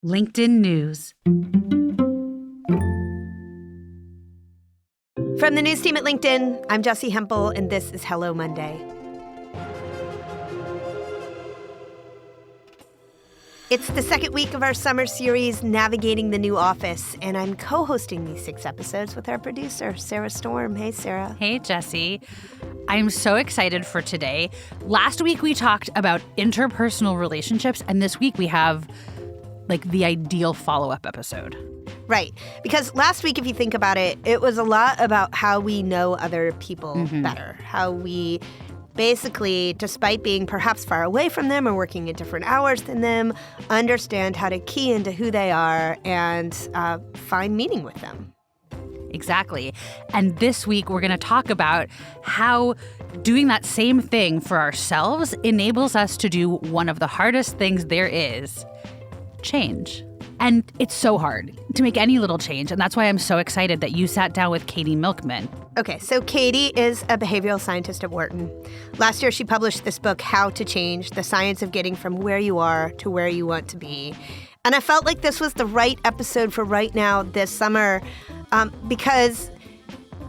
LinkedIn News. From the news team at LinkedIn, I'm Jessi Hempel, and this is Hello Monday. It's the second week of our summer series, Navigating the New Office, and I'm co-hosting these 6 episodes with our producer, Sarah Storm. Hey, Sarah. Hey, Jessi. I'm so excited for today. Last week, we talked about interpersonal relationships, and this week we have, the ideal follow-up episode. Right. Because last week, if you think about it, it was a lot about how we know other people better, how we basically, despite being perhaps far away from them or working at different hours than them, understand how to key into who they are and find meaning with them. Exactly. And this week, we're going to talk about how doing that same thing for ourselves enables us to do one of the hardest things there is, change. And it's so hard to make any little change. And that's why I'm so excited that you sat down with Katy Milkman. Okay, so Katy is a behavioral scientist at Wharton. Last year, she published this book, How to Change, the science of getting from where you are to where you want to be. And I felt like this was the right episode for right now this summer because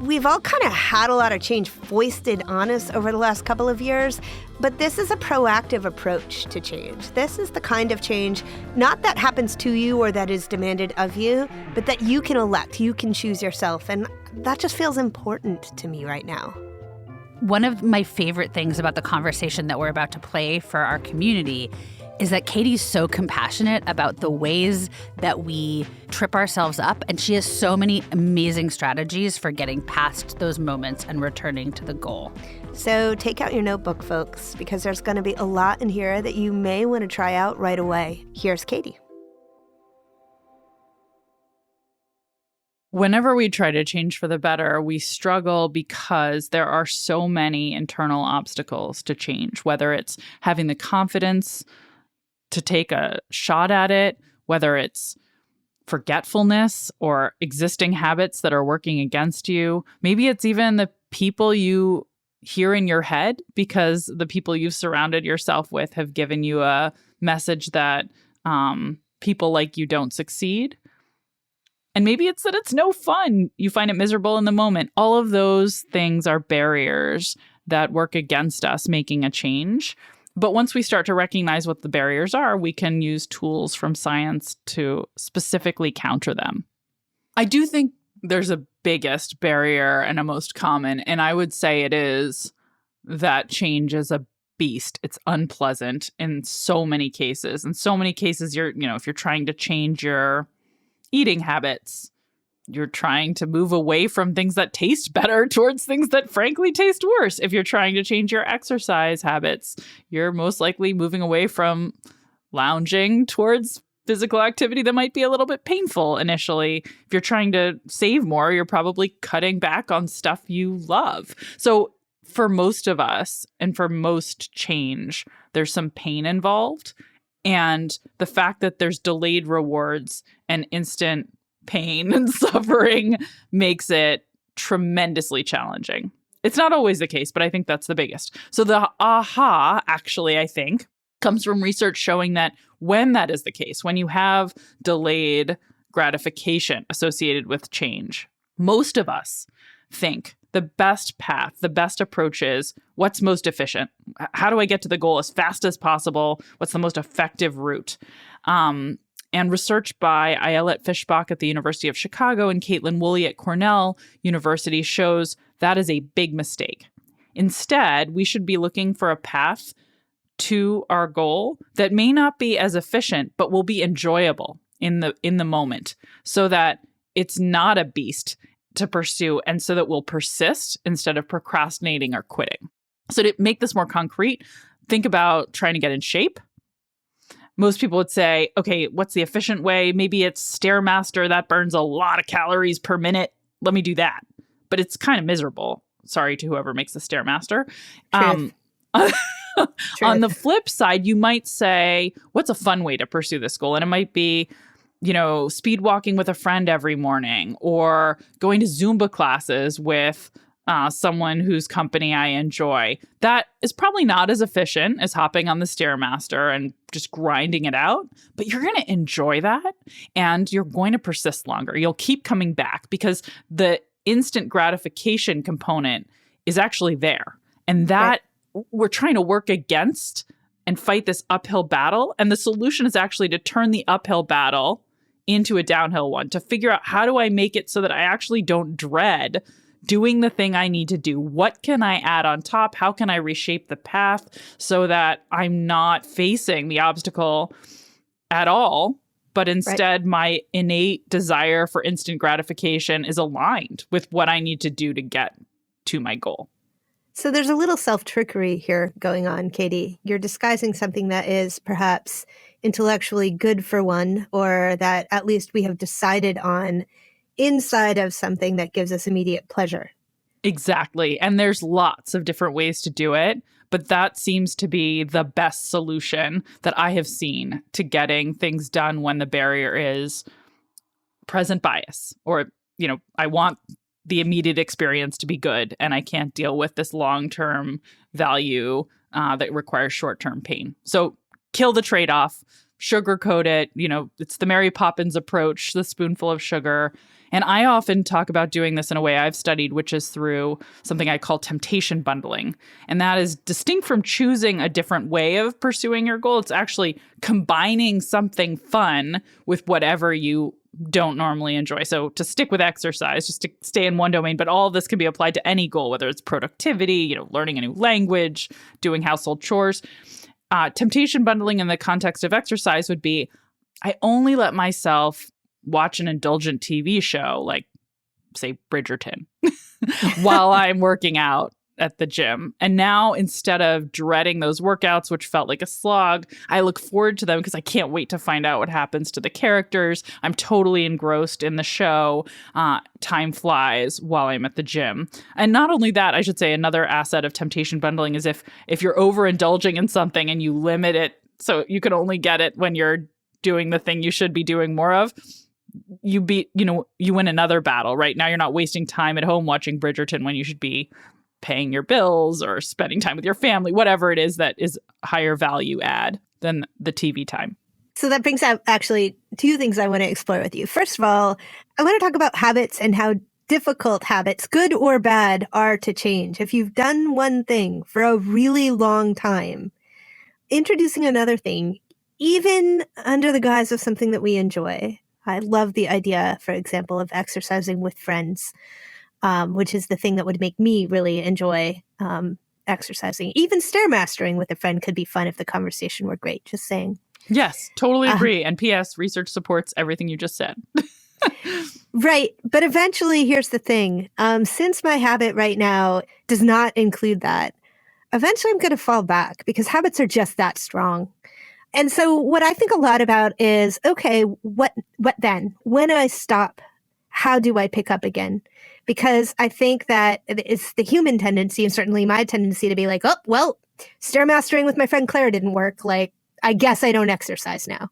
we've all kind of had a lot of change foisted on us over the last couple of years, but this is a proactive approach to change. This is the kind of change, not that happens to you or that is demanded of you, but that you can elect, you can choose yourself. And that just feels important to me right now. One of my favorite things about the conversation that we're about to play for our community is that Katy's so compassionate about the ways that we trip ourselves up, and she has so many amazing strategies for getting past those moments and returning to the goal. So take out your notebook, folks, because there's going to be a lot in here that you may want to try out right away. Here's Katy. Whenever we try to change for the better, we struggle because there are so many internal obstacles to change, whether it's having the confidence to take a shot at it, whether it's forgetfulness or existing habits that are working against you. Maybe it's even the people you hear in your head because the people you've surrounded yourself with have given you a message that people like you don't succeed. And maybe it's that it's no fun. You find it miserable in the moment. All of those things are barriers that work against us making a change. But once we start to recognize what the barriers are, we can use tools from science to specifically counter them. I do think there's a biggest barrier and a most common, and I would say it is that change is a beast. It's unpleasant in so many cases. In so many cases, if you're trying to change your eating habits, you're trying to move away from things that taste better towards things that frankly taste worse. If you're trying to change your exercise habits, you're most likely moving away from lounging towards physical activity that might be a little bit painful initially. If you're trying to save more, you're probably cutting back on stuff you love. So for most of us and for most change, there's some pain involved. And the fact that there's delayed rewards and instant pain and suffering makes it tremendously challenging. It's not always the case, but I think that's the biggest. So the aha, actually, I think, comes from research showing that when that is the case, when you have delayed gratification associated with change, most of us think the best path, the best approach is what's most efficient? How do I get to the goal as fast as possible? What's the most effective route? And research by Ayelet Fishbach at the University of Chicago and Caitlin Woolley at Cornell University shows that is a big mistake. Instead, we should be looking for a path to our goal that may not be as efficient, but will be enjoyable in the moment so that it's not a beast to pursue and so that we'll persist instead of procrastinating or quitting. So to make this more concrete, think about trying to get in shape. Most people would say, okay, what's the efficient way? Maybe it's Stairmaster. That burns a lot of calories per minute. Let me do that. But it's kind of miserable. Sorry to whoever makes the Stairmaster. On the flip side, you might say, what's a fun way to pursue this goal? And it might be, speed walking with a friend every morning or going to Zumba classes with someone whose company I enjoy. That is probably not as efficient as hopping on the Stairmaster and just grinding it out, but you're going to enjoy that and you're going to persist longer. You'll keep coming back because the instant gratification component is actually there. And that we're trying to work against and fight this uphill battle. And the solution is actually to turn the uphill battle into a downhill one, to figure out how do I make it so that I actually don't dread doing the thing I need to do. What can I add on top? How can I reshape the path so that I'm not facing the obstacle at all, but instead my innate desire for instant gratification is aligned with what I need to do to get to my goal. So there's a little self-trickery here going on, Katy. You're disguising something that is perhaps intellectually good for one, or that at least we have decided on inside of something that gives us immediate pleasure. Exactly. And there's lots of different ways to do it, but that seems to be the best solution that I have seen to getting things done when the barrier is present bias, or, I want the immediate experience to be good and I can't deal with this long-term value that requires short-term pain. So kill the trade-off, sugarcoat it. It's the Mary Poppins approach, the spoonful of sugar. And I often talk about doing this in a way I've studied, which is through something I call temptation bundling. And that is distinct from choosing a different way of pursuing your goal. It's actually combining something fun with whatever you don't normally enjoy. So to stick with exercise, just to stay in one domain, but all of this can be applied to any goal, whether it's productivity, learning a new language, doing household chores. Temptation bundling in the context of exercise would be, I only let myself watch an indulgent TV show, like, say, Bridgerton, while I'm working out at the gym. And now, instead of dreading those workouts, which felt like a slog, I look forward to them because I can't wait to find out what happens to the characters. I'm totally engrossed in the show. Time flies while I'm at the gym. And not only that, I should say another asset of temptation bundling is if you're overindulging in something and you limit it so you can only get it when you're doing the thing you should be doing more of, you win another battle, right? Now you're not wasting time at home watching Bridgerton when you should be paying your bills or spending time with your family, whatever it is that is higher value add than the TV time. So that brings up actually two things I want to explore with you. First of all, I want to talk about habits and how difficult habits, good or bad, are to change. If you've done one thing for a really long time, introducing another thing, even under the guise of something that we enjoy. I love the idea, for example, of exercising with friends, which is the thing that would make me really enjoy exercising. Even stairmastering with a friend could be fun if the conversation were great. Just saying. Yes, totally agree. And P.S., research supports everything you just said. Right. But eventually, here's the thing. Since my habit right now does not include that, eventually I'm going to fall back because habits are just that strong. And so what I think a lot about is, okay, what then? When I stop, how do I pick up again? Because I think that it's the human tendency, and certainly my tendency, to be like, oh, well, stairmastering with my friend Claire didn't work. Like, I guess I don't exercise now.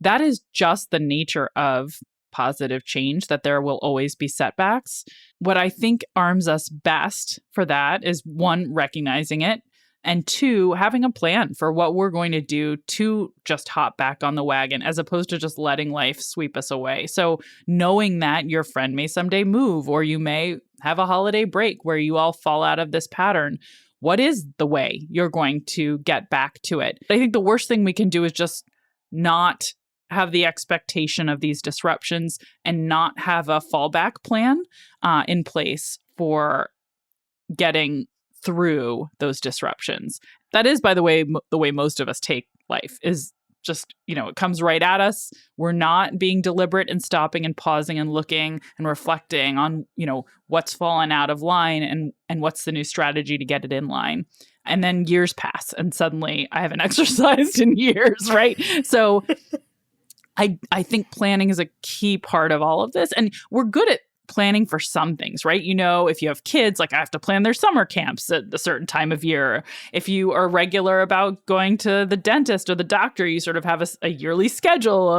That is just the nature of positive change, that there will always be setbacks. What I think arms us best for that is, one, recognizing it, and two, having a plan for what we're going to do to just hop back on the wagon as opposed to just letting life sweep us away. So knowing that your friend may someday move, or you may have a holiday break where you all fall out of this pattern, what is the way you're going to get back to it? I think the worst thing we can do is just not have the expectation of these disruptions and not have a fallback plan in place for getting through those disruptions. That is, by the way, the way most of us take life is just, it comes right at us. We're not being deliberate and stopping and pausing and looking and reflecting on, what's fallen out of line and what's the new strategy to get it in line. And then years pass and suddenly I haven't exercised in years, right? So I think planning is a key part of all of this. And we're good at planning for some things, right? If you have kids, like I have to plan their summer camps at a certain time of year. If you are regular about going to the dentist or the doctor, you sort of have a yearly schedule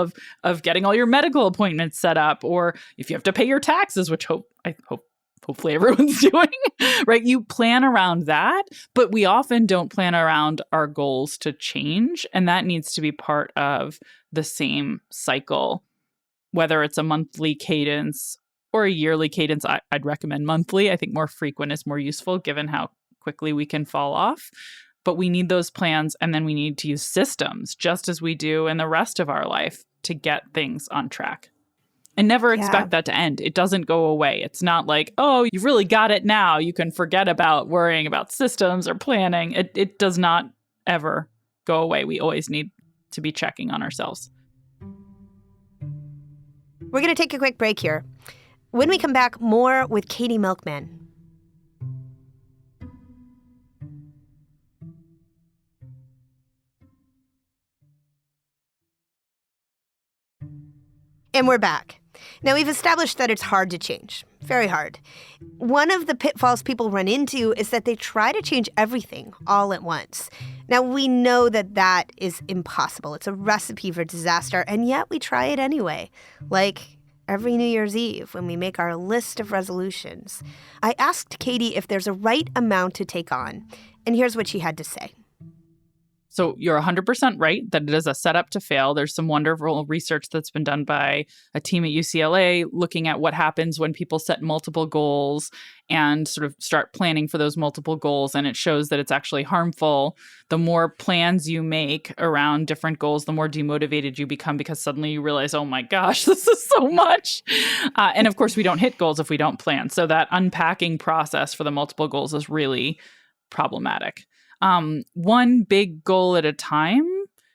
of getting all your medical appointments set up. Or if you have to pay your taxes, which I hope hopefully everyone's doing, right? You plan around that, but we often don't plan around our goals to change. And that needs to be part of the same cycle, whether it's a monthly cadence or a yearly cadence. I'd recommend monthly. I think more frequent is more useful given how quickly we can fall off. But we need those plans, and then we need to use systems just as we do in the rest of our life to get things on track. And never expect that to end. It doesn't go away. It's not like, oh, you've really got it now. You can forget about worrying about systems or planning. It does not ever go away. We always need to be checking on ourselves. We're going to take a quick break here. When we come back, more with Katy Milkman. And we're back. Now, we've established that it's hard to change. Very hard. One of the pitfalls people run into is that they try to change everything all at once. Now, we know that that is impossible. It's a recipe for disaster, and yet we try it anyway. Like every New Year's Eve when we make our list of resolutions. I asked Katy if there's a right amount to take on, and here's what she had to say. So you're 100% right that it is a setup to fail. There's some wonderful research that's been done by a team at UCLA looking at what happens when people set multiple goals and sort of start planning for those multiple goals. And it shows that it's actually harmful. The more plans you make around different goals, the more demotivated you become because suddenly you realize, oh my gosh, this is so much. And of course, we don't hit goals if we don't plan. So that unpacking process for the multiple goals is really problematic. One big goal at a time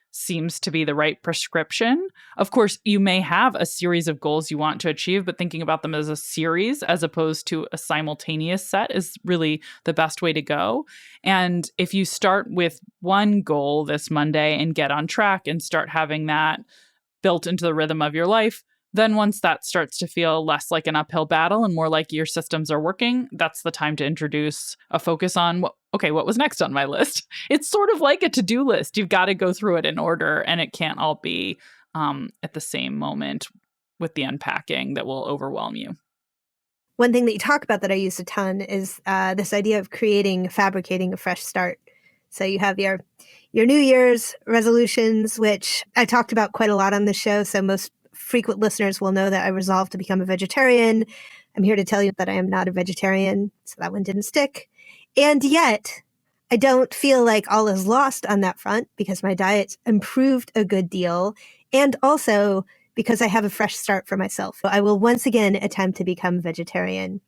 seems to be the right prescription. Of course, you may have a series of goals you want to achieve, but thinking about them as a series as opposed to a simultaneous set is really the best way to go. And if you start with one goal this Monday and get on track and start having that built into the rhythm of your life, then once that starts to feel less like an uphill battle and more like your systems are working, that's the time to introduce a focus on, what was next on my list? It's sort of like a to-do list. You've got to go through it in order, and it can't all be at the same moment with the unpacking that will overwhelm you. One thing that you talk about that I use a ton is this idea of fabricating a fresh start. So you have your New Year's resolutions, which I talked about quite a lot on the show, so most frequent listeners will know that I resolved to become a vegetarian. I'm here to tell you that I am not a vegetarian, so that one didn't stick. And yet, I don't feel like all is lost on that front because my diet's improved a good deal, and also because I have a fresh start for myself. I will once again attempt to become vegetarian.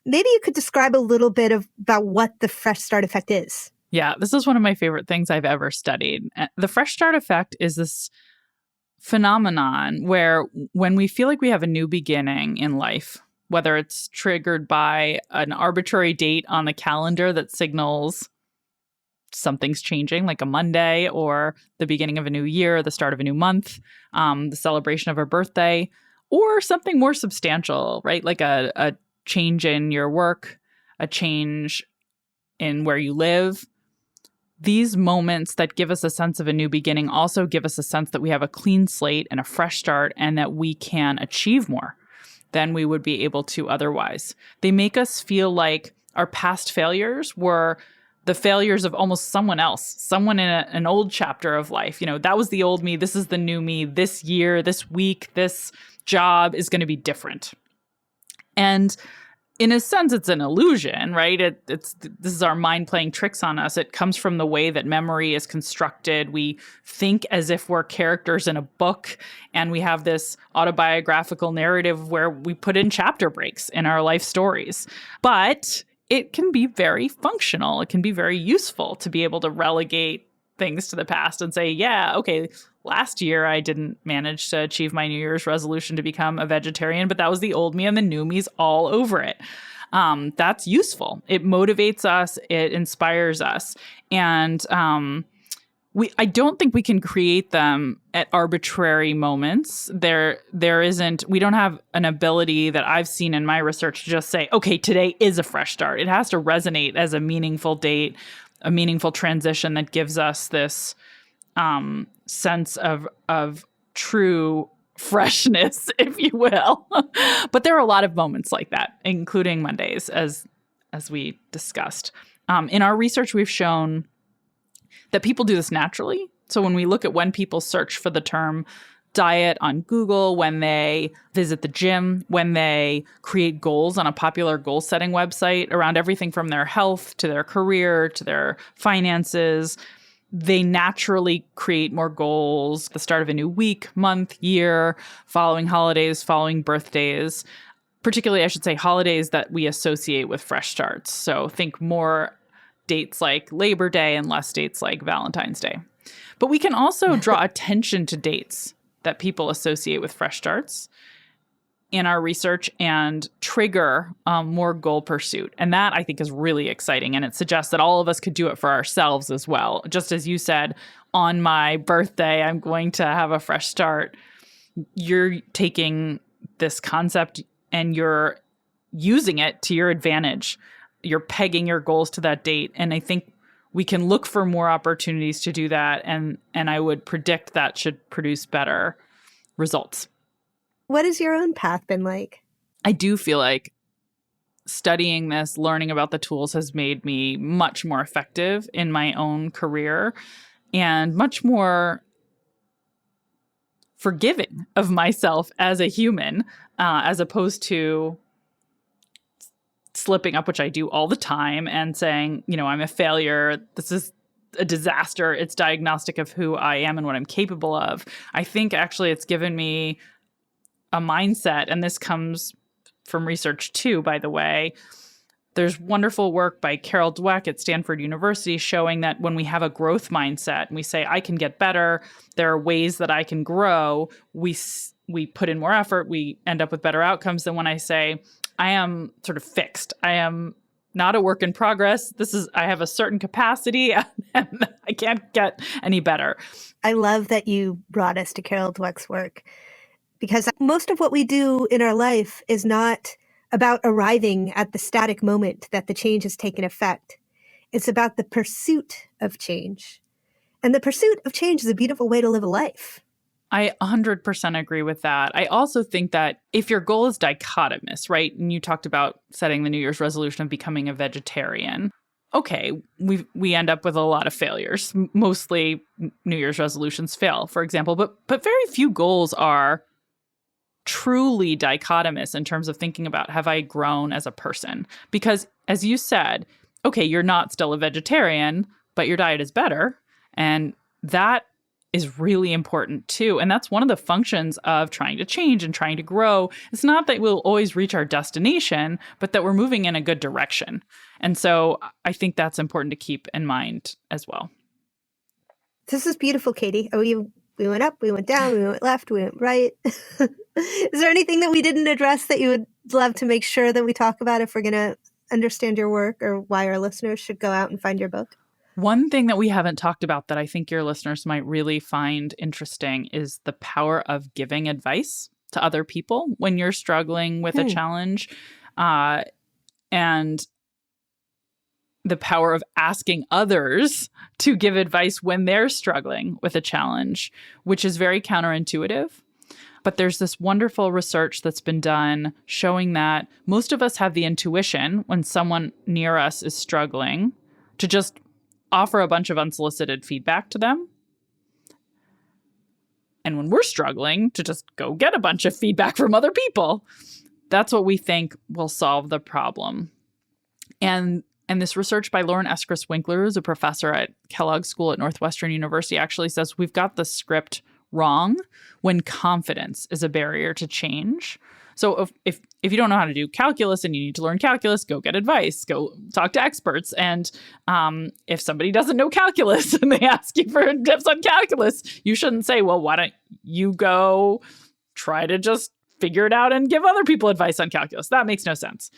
Maybe you could describe a little bit about what the fresh start effect is. Yeah, this is one of my favorite things I've ever studied. The fresh start effect is this phenomenon where when we feel like we have a new beginning in life, whether it's triggered by an arbitrary date on the calendar that signals something's changing, like a Monday or the beginning of a new year, the start of a new month, the celebration of a birthday, or something more substantial, right? Like a change in your work, a change in where you live. These moments that give us a sense of a new beginning also give us a sense that we have a clean slate and a fresh start and that we can achieve more than we would be able to otherwise. They make us feel like our past failures were the failures of almost someone else, someone in an old chapter of life. You know, that was the old me. This is the new me. This year, this week, this job is going to be different. And in a sense, it's an illusion, right? This is our mind playing tricks on us. It comes from the way that memory is constructed. We think as if we're characters in a book, and we have this autobiographical narrative where we put in chapter breaks in our life stories. But it can be very functional. It can be very useful to be able to relegate things to the past and say, yeah, okay, last year I didn't manage to achieve my New Year's resolution to become a vegetarian, but that was the old me and the new me's all over it. That's useful. It motivates us. It inspires us. And I don't think we can create them at arbitrary moments. We don't have an ability that I've seen in my research to just say, okay, today is a fresh start. It has to resonate as a meaningful date, a meaningful transition that gives us this sense of true freshness, if you will. But there are a lot of moments like that, including Mondays, as we discussed. In our research, we've shown that people do this naturally. So when we look at when people search for the term diet on Google, when they visit the gym, when they create goals on a popular goal-setting website around everything from their health to their career to their finances, they naturally create more goals at the start of a new week, month, year, following holidays, following birthdays, particularly, I should say, holidays that we associate with fresh starts. So think more dates like Labor Day and less dates like Valentine's Day. But we can also draw attention to dates that people associate with fresh starts in our research and trigger more goal pursuit. And that, I think, is really exciting. And it suggests that all of us could do it for ourselves as well. Just as you said, on my birthday, I'm going to have a fresh start. You're taking this concept and you're using it to your advantage. You're pegging your goals to that date. And I think we can look for more opportunities to do that. And I would predict that should produce better results. What has your own path been like? I do feel like studying this, learning about the tools has made me much more effective in my own career and much more forgiving of myself as a human, as opposed to slipping up, which I do all the time, and saying, I'm a failure. This is a disaster. It's diagnostic of who I am and what I'm capable of. I think actually it's given me a mindset, and this comes from research too, by the way. There's wonderful work by Carol Dweck at Stanford University showing that when we have a growth mindset and we say, I can get better, there are ways that I can grow, we put in more effort, we end up with better outcomes than when I say, I am sort of fixed. I am not a work in progress. I have a certain capacity and I can't get any better. I love that you brought us to Carol Dweck's work, because most of what we do in our life is not about arriving at the static moment that the change has taken effect. It's about the pursuit of change. And the pursuit of change is a beautiful way to live a life. I 100% agree with that. I also think that if your goal is dichotomous, right? And you talked about setting the New Year's resolution of becoming a vegetarian. Okay, we end up with a lot of failures. Mostly New Year's resolutions fail, for example, but very few goals are truly dichotomous in terms of thinking about, have I grown as a person? Because as you said, okay, you're not still a vegetarian, but your diet is better. And that is really important too. And that's one of the functions of trying to change and trying to grow. It's not that we'll always reach our destination, but that we're moving in a good direction. And so I think that's important to keep in mind as well. This is beautiful, Katy. We went up, we went down, we went left, we went right. Is there anything that we didn't address that you would love to make sure that we talk about if we're going to understand your work, or why our listeners should go out and find your book? One thing that we haven't talked about that I think your listeners might really find interesting is the power of giving advice to other people when you're struggling with a challenge, and the power of asking others to give advice when they're struggling with a challenge, which is very counterintuitive. But there's this wonderful research that's been done showing that most of us have the intuition when someone near us is struggling to just offer a bunch of unsolicited feedback to them. And when we're struggling, to just go get a bunch of feedback from other people. That's what we think will solve the problem. And this research by Lauren Eskris-Winkler, who's a professor at Kellogg School at Northwestern University, actually says we've got the script wrong when confidence is a barrier to change. So if you don't know how to do calculus and you need to learn calculus, go get advice, go talk to experts. And if somebody doesn't know calculus and they ask you for tips on calculus, you shouldn't say, well, why don't you go try to just figure it out and give other people advice on calculus? That makes no sense.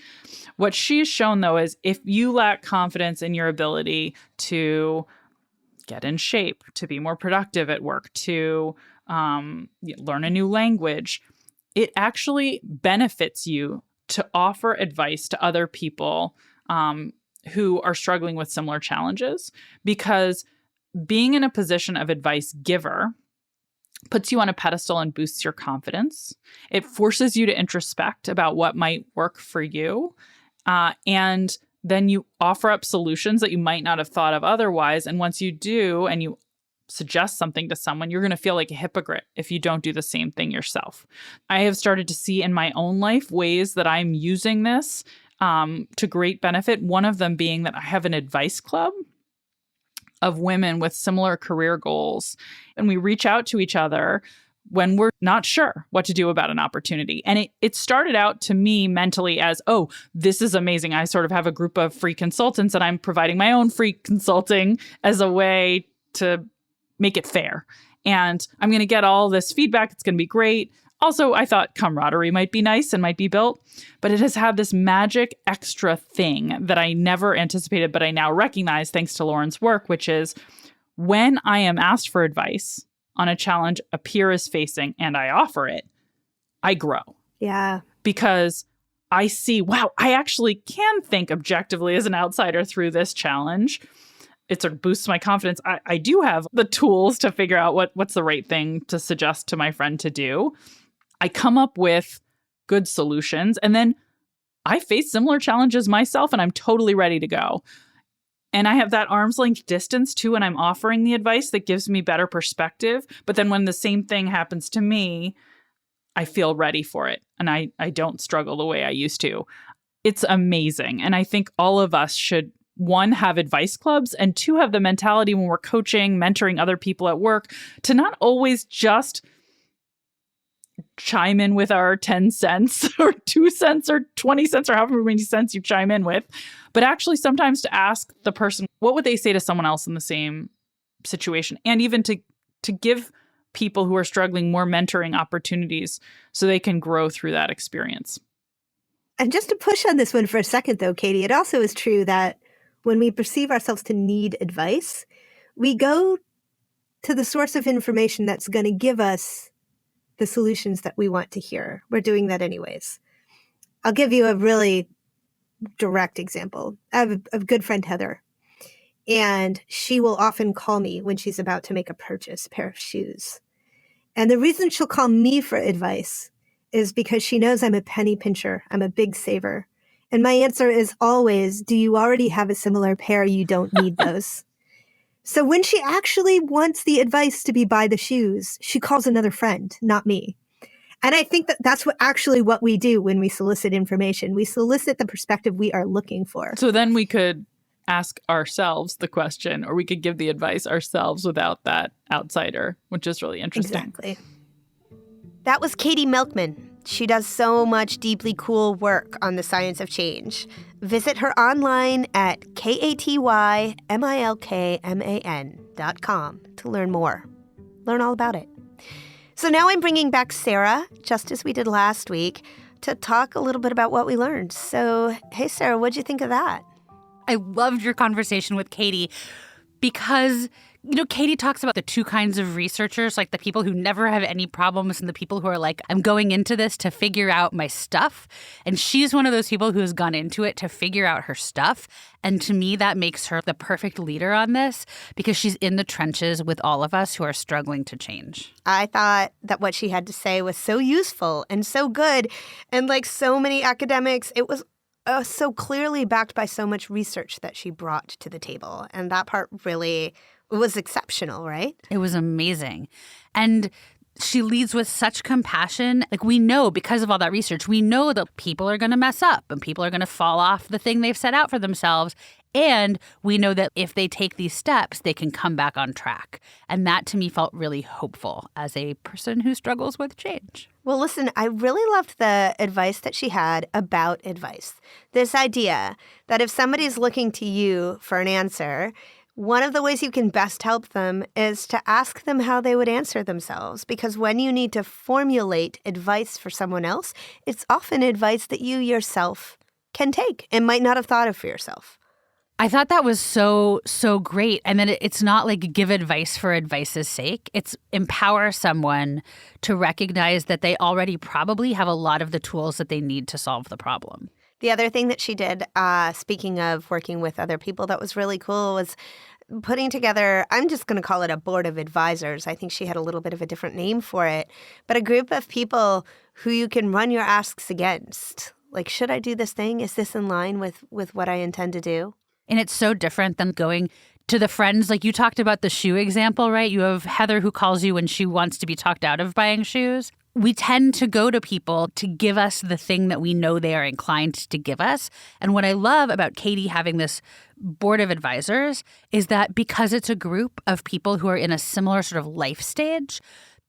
What she's shown, though, is if you lack confidence in your ability to get in shape, to be more productive at work, to learn a new language, it actually benefits you to offer advice to other people who are struggling with similar challenges, because being in a position of advice giver puts you on a pedestal and boosts your confidence. It forces you to introspect about what might work for you. And then you offer up solutions that you might not have thought of otherwise. And once you do, and you suggest something to someone, you're going to feel like a hypocrite if you don't do the same thing yourself. I have started to see in my own life ways that I'm using this to great benefit. One of them being that I have an advice club of women with similar career goals. And we reach out to each other when we're not sure what to do about an opportunity. And it started out to me mentally as, oh, this is amazing. I sort of have a group of free consultants and I'm providing my own free consulting as a way to make it fair. And I'm going to get all this feedback. It's going to be great. Also, I thought camaraderie might be nice and might be built, but it has had this magic extra thing that I never anticipated, but I now recognize thanks to Lauren's work, which is when I am asked for advice on a challenge a peer is facing and I offer it, I grow. Yeah. Because I see, wow, I actually can think objectively as an outsider through this challenge. It sort of boosts my confidence. I do have the tools to figure out what's the right thing to suggest to my friend to do. I come up with good solutions, and then I face similar challenges myself, and I'm totally ready to go. And I have that arm's length distance too, and I'm offering the advice that gives me better perspective. But then when the same thing happens to me, I feel ready for it. And I don't struggle the way I used to. It's amazing. And I think all of us should, one, have advice clubs, and two, have the mentality when we're coaching, mentoring other people at work to not always just chime in with our 10 cents or 2 cents or 20 cents or however many cents you chime in with, but actually sometimes to ask the person, what would they say to someone else in the same situation? And even to give people who are struggling more mentoring opportunities so they can grow through that experience. And just to push on this one for a second, though, Katy, it also is true that when we perceive ourselves to need advice, we go to the source of information that's going to give us the solutions that we want to hear. We're doing that anyways. I'll give you a really direct example. I have a good friend, Heather, and she will often call me when she's about to make a purchase, a pair of shoes. And the reason she'll call me for advice is because she knows I'm a penny pincher. I'm a big saver. And my answer is always, do you already have a similar pair? You don't need those. So when she actually wants the advice to be buy the shoes, she calls another friend, not me. And I think that that's what we do when we solicit information. We solicit the perspective we are looking for. So then we could ask ourselves the question, or we could give the advice ourselves without that outsider, which is really interesting. Exactly. That was Katy Milkman. She does so much deeply cool work on the science of change. Visit her online at katymilkman.com to learn more. Learn all about it. So now I'm bringing back Sarah, just as we did last week, to talk a little bit about what we learned. So, hey, Sarah, what'd you think of that? I loved your conversation with Katy because, Katy talks about the two kinds of researchers, like the people who never have any problems and the people who are like, I'm going into this to figure out my stuff. And she's one of those people who has gone into it to figure out her stuff. And to me, that makes her the perfect leader on this because she's in the trenches with all of us who are struggling to change. I thought that what she had to say was so useful and so good. And like so many academics, it was so clearly backed by so much research that she brought to the table. And that part really was exceptional, right? It was amazing. And she leads with such compassion. Like, we know because of all that research, we know that people are going to mess up and people are going to fall off the thing they've set out for themselves. And we know that if they take these steps, they can come back on track. And that to me felt really hopeful as a person who struggles with change. Well, listen, I really loved the advice that she had about advice. This idea that if somebody's looking to you for an answer, one of the ways you can best help them is to ask them how they would answer themselves. Because when you need to formulate advice for someone else, it's often advice that you yourself can take and might not have thought of for yourself. I thought that was so great. And then it's not like give advice for advice's sake. It's empower someone to recognize that they already probably have a lot of the tools that they need to solve the problem. The other thing that she did, speaking of working with other people that was really cool, was putting together, I'm just going to call it a board of advisors. I think she had a little bit of a different name for it, but a group of people who you can run your asks against. Like, should I do this thing? Is this in line with what I intend to do? And it's so different than going to the friends. Like you talked about the shoe example, right? You have Heather who calls you when she wants to be talked out of buying shoes. We tend to go to people to give us the thing that we know they are inclined to give us. And what I love about Katy having this board of advisors is that because it's a group of people who are in a similar sort of life stage,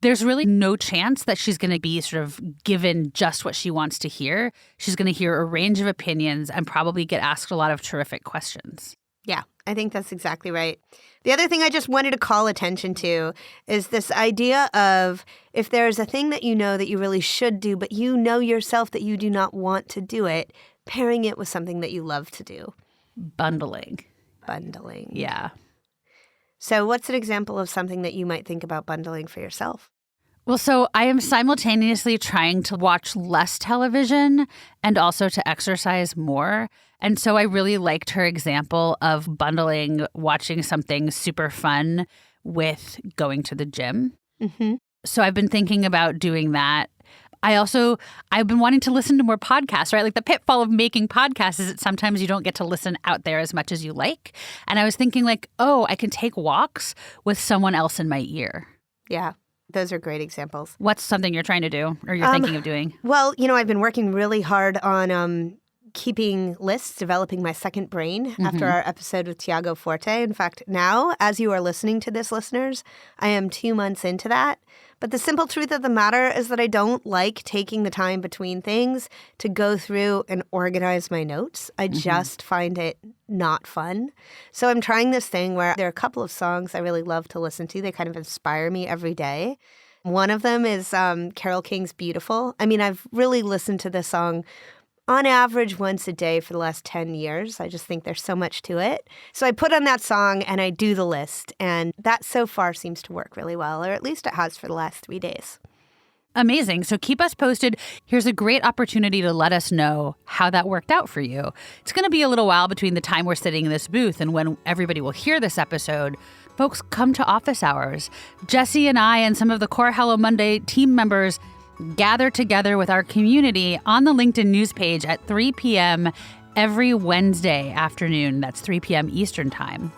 there's really no chance that she's going to be sort of given just what she wants to hear. She's going to hear a range of opinions and probably get asked a lot of terrific questions. Yeah, I think that's exactly right. The other thing I just wanted to call attention to is this idea of if there's a thing that you know that you really should do, but you know yourself that you do not want to do it, pairing it with something that you love to do. Bundling. Yeah. So what's an example of something that you might think about bundling for yourself? Well, so I am simultaneously trying to watch less television and also to exercise more. And so I really liked her example of bundling watching something super fun with going to the gym. Mm-hmm. So I've been thinking about doing that. I've been wanting to listen to more podcasts, right? Like the pitfall of making podcasts is that sometimes you don't get to listen out there as much as you like. And I was thinking like, oh, I can take walks with someone else in my ear. Yeah. Those are great examples. What's something you're trying to do or you're thinking of doing? Well, I've been working really hard on keeping lists, developing my second brain after our episode with Tiago Forte. In fact, now, as you are listening to this, listeners, I am 2 months into that. But the simple truth of the matter is that I don't like taking the time between things to go through and organize my notes. I just find it not fun. So I'm trying this thing where there are a couple of songs I really love to listen to. They kind of inspire me every day. One of them is Carole King's Beautiful. I mean, I've really listened to this song on average once a day for the last 10 years. I just think there's so much to it. So I put on that song and I do the list. And that so far seems to work really well, or at least it has for the last 3 days. Amazing. So keep us posted. Here's a great opportunity to let us know how that worked out for you. It's going to be a little while between the time we're sitting in this booth and when everybody will hear this episode. Folks, come to office hours. Jessi and I and some of the core Hello Monday team members gather together with our community on the LinkedIn news page at 3 p.m. every Wednesday afternoon. That's 3 p.m. Eastern time.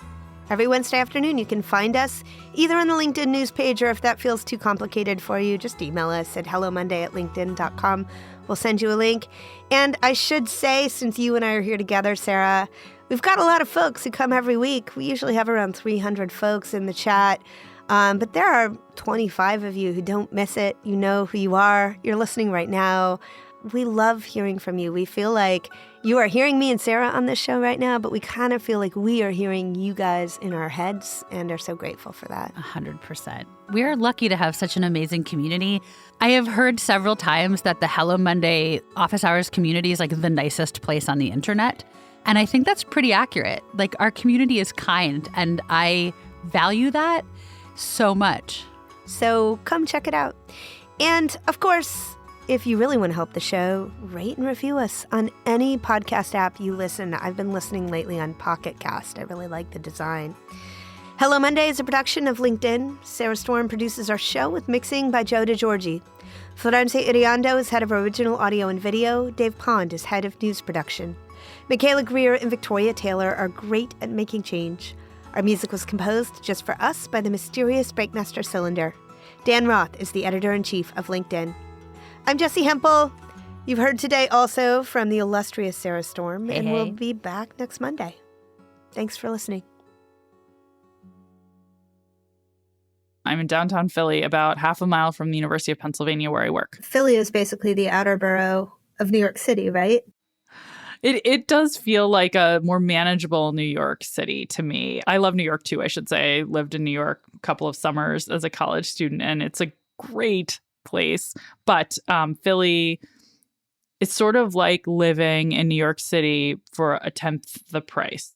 Every Wednesday afternoon, you can find us either on the LinkedIn news page, or if that feels too complicated for you, just email us at hellomonday@linkedin.com. We'll send you a link. And I should say, since you and I are here together, Sarah, we've got a lot of folks who come every week. We usually have around 300 folks in the chat. But there are 25 of you who don't miss it. You know who you are. You're listening right now. We love hearing from you. We feel like you are hearing me and Sarah on this show right now, but we kind of feel like we are hearing you guys in our heads and are so grateful for that. 100%. We are lucky to have such an amazing community. I have heard several times that the Hello Monday office hours community is like the nicest place on the internet. And I think that's pretty accurate. Like our community is kind and I value that so much. So come check it out. And of course, if you really want to help the show, rate and review us on any podcast app you listen. I've been listening lately on Pocket Cast. I really like the design. Hello Monday is a production of LinkedIn. Sarah Storm produces our show with mixing by Joe DeGiorgi. Florence Iriondo is head of original audio and video. Dave Pond is head of news production. Michaela Greer and Victoria Taylor are great at making change. Our music was composed just for us by the mysterious Breakmaster Cylinder. Dan Roth is the editor-in-chief of LinkedIn. I'm Jessi Hempel. You've heard today also from the illustrious Sarah Storm, and we'll be back next Monday. Thanks for listening. I'm in downtown Philly, about half a mile from the University of Pennsylvania where I work. Philly is basically the outer borough of New York City, right? It does feel like a more manageable New York City to me. I love New York too, I should say. I lived in New York a couple of summers as a college student, and it's a great place. But Philly, it's sort of like living in New York City for a tenth the price.